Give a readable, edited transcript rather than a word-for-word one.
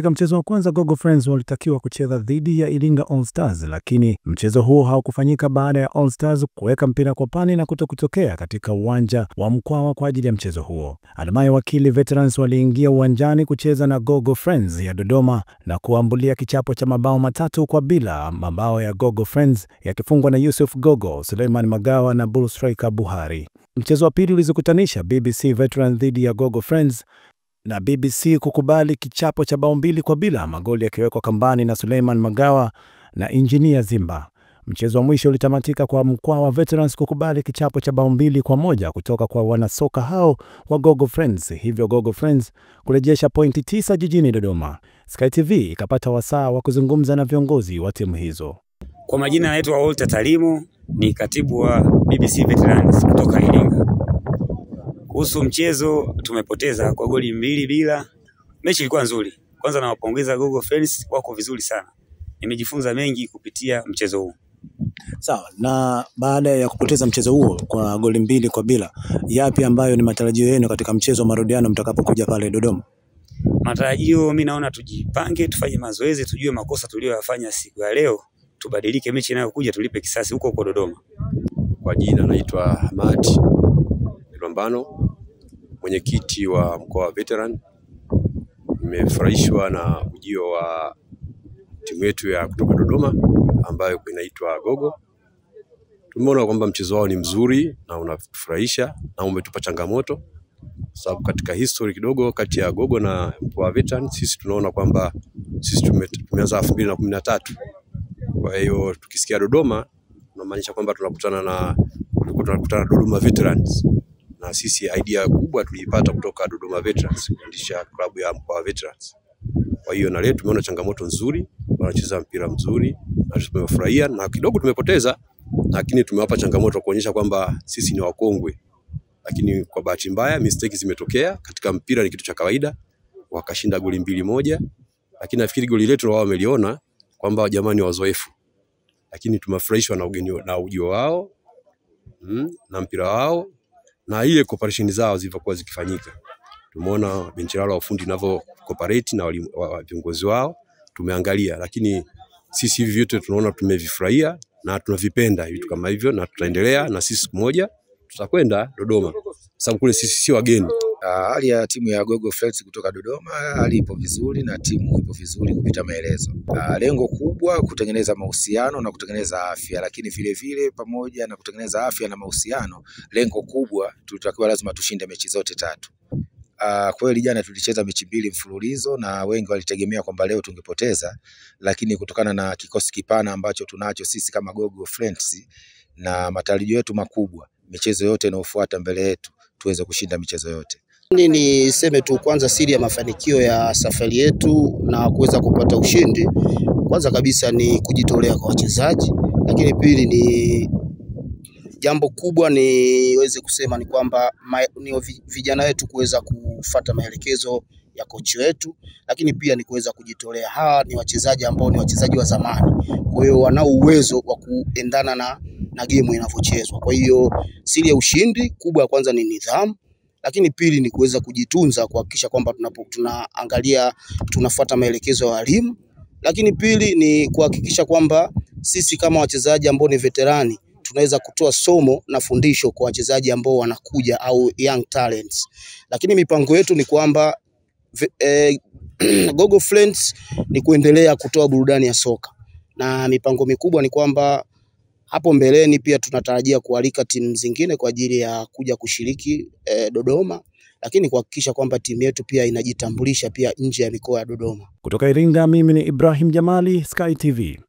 Katika mchezo wa kwanza Gogo Friends walitakiwa kucheza dhidi ya Iringa All Stars, lakini mchezo huo haukufanyika baada ya All Stars kuweka mpira kwa pani na kutokea katika uwanja wa Mkwawa kwa ajili ya mchezo huo. Hatimaye Wakili Veterans waliingia uwanjani kucheza na Gogo Friends ya Dodoma na kuambulia kichapo cha mabao 3-0, mabao ya Gogo Friends yakifungwa na Yusuf Gogo, Suleiman Magawa na Bull Striker Buhari. Mchezo wa pili ulizokutanisha BBC Veterans dhidi ya Gogo Friends na BBC kukubali kichapo cha bao 2-0, magoli yakiwekwa kambani na Suleiman Magawa na Engineer Zimba. Mchezo wa mwisho ulitamatika kwa Mkwawa Veterans kukubali kichapo cha bao 2-1 kutoka kwa wanasoka hao wa Gogo Friends, hivyo Gogo Friends kurejesha pointi 9 jijini Dodoma. Sky TV ikapata wasaa wa kuzungumza na viongozi wa timu hizo. Kwa majina naitwa Walter Talimu, ni katibu wa BBC Veterans kutoka Iringa. Kuhusu mchezo, tumepoteza kwa goli 2-0. Mechi ilikuwa nzuri. Kwanza nawapongeza Gogo Friends, wako vizuri sana. Nimejifunza mengi kupitia mchezo huu. Sawa, na baada ya kupoteza mchezo huo kwa goli 2-0, yapi ambayo ni matarajio yenu katika mchezo wa marudiano mtakapokuja pale Dodoma? Matarajio, mimi naona tujipange, tufanye mazoezi, tujue makosa tuliyofanya siku ya leo, tubadilike mechi inayokuja tulipe kisasi huko Dodoma. Kwa jina naitwa Hamad Lwambano, mwenyekiti wa mkoa wa Veteran. Nimefurahishwa na ujio wa timu yetu ya kutoka Dodoma ambayo inaitwa Gogo. Tumeona kwamba mchezo wao ni mzuri na unafurahisha na umetupa changamoto, sababu katika history kidogo kati ya Gogo na mkoa wa Veteran sisi tunaona kwamba sisi tumeanza 2013. Kwa hiyo tukisikia Dodoma tunamaanisha kwamba tunakutana na Dodoma Veterans, na sisi idea kubwa tuliipata kutoka Dodoma Veterans kuanzisha klabu ya mkoa wa Veterans. Kwa hiyo na leo tumeona changamoto nzuri, wanacheza mpira mzuri na tumefurahia, na kidogo tumepoteza lakini tumewapa changamoto kuonyesha kwamba sisi ni wakongwe. Lakini kwa bahati mbaya mistake zimetokea, katika mpira ni kitu cha kawaida, wakashinda goli 2-1, lakini nafikiri goli letu wao wameliona kwamba jamani wazoefu. Lakini tumefurahishwa na ujio wao na mpira wao na ile cooperation zao zilivyokuwa zikifanyika. Tumeona benchi lao la ufundi linavyo cooperate na viongozi wao, tumeangalia, lakini sisi hivi vyote tunaona tumevifurahia na tunavipenda vitu kama hivyo, na tutaendelea, na sisi siku moja tutakwenda Dodoma sababu kule sisi si wageni. Hali ya timu ya Gogo Friends kutoka Dodoma hali ipo vizuri na timu ipo vizuri kupita maelezo. Lengo kubwa kutengeneza mahusiano na kutengeneza afya, lakini vile vile pamoja na kutengeneza afya na mahusiano, lengo kubwa tutakiwa lazima tushinde mechi zote 3. Kweli jana tulicheza mechi 2 mfululizo na wengi walitegemea kwamba leo tungepoteza, lakini kutokana na kikosi kipana ambacho tunacho sisi kama Gogo Friends na matarajio yetu makubwa, michezo yote inayofuata mbele yetu tuweze kushinda michezo yote. Niseme tu kwanza siri ya mafanikio ya safari yetu na kuweza kupata ushindi, kwanza kabisa ni kujitolea kwa wachezaji, lakini pili ni jambo kubwa niweze kusema ni kwamba ni vijana wetu kuweza kufuata maelekezo ya kocha wetu, lakini pia ni kuweza kujitolea. Hawa ni wachezaji ambao ni wachezaji wa zamani, kwa hiyo wana uwezo wa kuendana na game inavyochezwa. Kwa hiyo siri ya ushindi kubwa kwanza ni nidhamu, lakini pili ni kuweza kujitunza, kuhakikisha kwamba tunaangalia tunafuata maelekezo ya walimu, lakini pili ni kuhakikisha kwamba sisi kama wachezaji ambao ni veterani tunaweza kutoa somo na fundisho kwa wachezaji ambao wanakuja au young talents. Lakini mipango yetu ni kwamba Gogo Friends ni kuendelea kutoa burudani ya soka, na mipango mikubwa ni kwamba hapo mbeleni pia tunatarajia kualika timu zingine kwa ajili ya kuja kushiriki Dodoma, lakini kuhakikisha kwamba timu yetu pia inajitambulisha pia nje ya mikoa ya Dodoma. Kutoka Iringa, mimi ni Ibrahim Jamali, Sky TV.